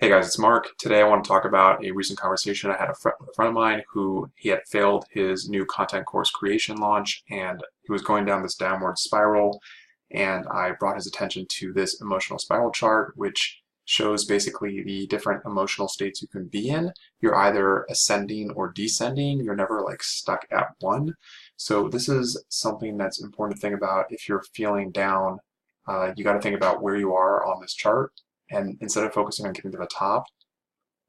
Hey guys, it's Mark. Today I want to talk about a recent conversation I had with a friend of mine who he had failed his new content course creation launch and he was going down this downward spiral, and I brought his attention to this emotional spiral chart, which shows basically the different emotional states you can be in. You're either ascending or descending. You're never like stuck at one. So this is something that's important to think about. If you're feeling down, you got to think about where you are on this chart. And instead of focusing on getting to the top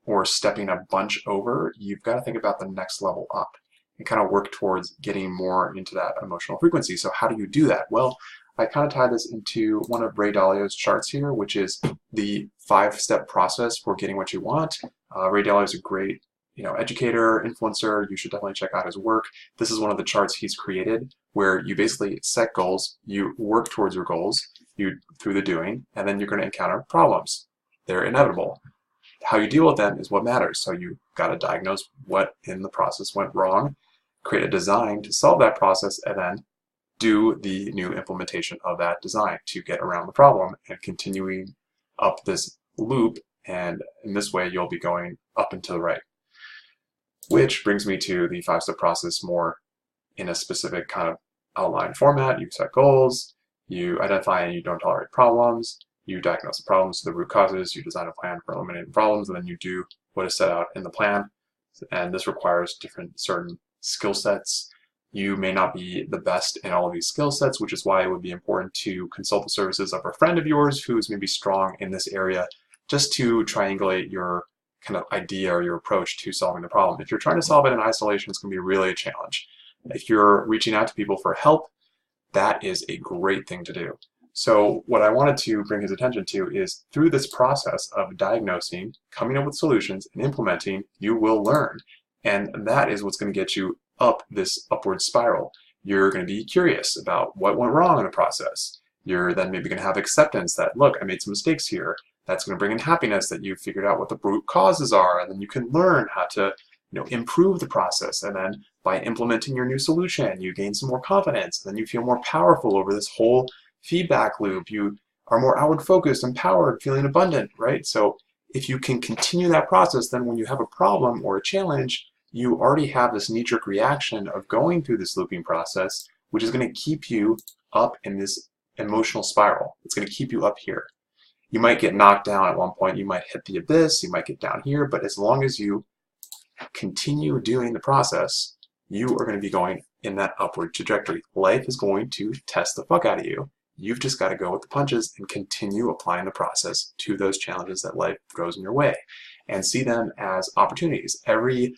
or stepping a bunch over, you've got to think about the next level up and kind of work towards getting more into that emotional frequency. So how do you do that? Well, I kind of tie this into one of Ray Dalio's charts here, which is the 5-step process for getting what you want. Ray Dalio is a great, educator, influencer. You should definitely check out his work. This is one of the charts he's created where you basically set goals, you work towards your goals, through the doing, and then you're going to encounter problems. They're inevitable. How you deal with them is what matters. So you got to diagnose what in the process went wrong, create a design to solve that process, and then do the new implementation of that design to get around the problem and continuing up this loop. And in this way, you'll be going up and to the right. Which brings me to the 5-step process more in a specific kind of outline format. You set goals, you identify and you don't tolerate problems, you diagnose the problems, the root causes, you design a plan for eliminating problems, and then you do what is set out in the plan. And this requires certain skill sets. You may not be the best in all of these skill sets, which is why it would be important to consult the services of a friend of yours who's maybe strong in this area, just to triangulate your kind of idea or your approach to solving the problem. If you're trying to solve it in isolation, it's going to be really a challenge. If you're reaching out to people for help, that is a great thing to do. So what I wanted to bring his attention to is through this process of diagnosing, coming up with solutions, and implementing, you will learn. And that is what's going to get you up this upward spiral. You're going to be curious about what went wrong in the process. You're then maybe going to have acceptance that, look, I made some mistakes here. That's going to bring in happiness that you've figured out what the root causes are, and then you can learn how to improve the process, and then by implementing your new solution, you gain some more confidence, and then you feel more powerful over this whole feedback loop. You are more outward focused, empowered, feeling abundant, right? So if you can continue that process, then when you have a problem or a challenge, you already have this knee-jerk reaction of going through this looping process, which is going to keep you up in this emotional spiral. It's going to keep you up here. You might get knocked down at one point, you might hit the abyss, you might get down here, but as long as you continue doing the process, you are going to be going in that upward trajectory. Life is going to test the fuck out of you. You've just got to go with the punches and continue applying the process to those challenges that life throws in your way and see them as opportunities. Every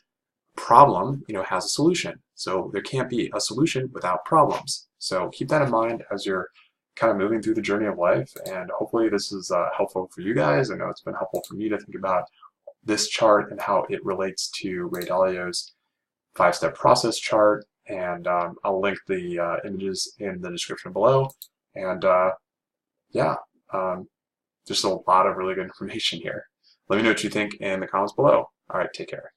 problem, has a solution. So there can't be a solution without problems. So keep that in mind as you're kind of moving through the journey of life, and hopefully this is helpful for you guys. I know it's been helpful for me to think about this chart and how it relates to Ray Dalio's 5-step process chart, and I'll link the images in the description below. And just a lot of really good information here. Let me know what you think in the comments below. All right, take care.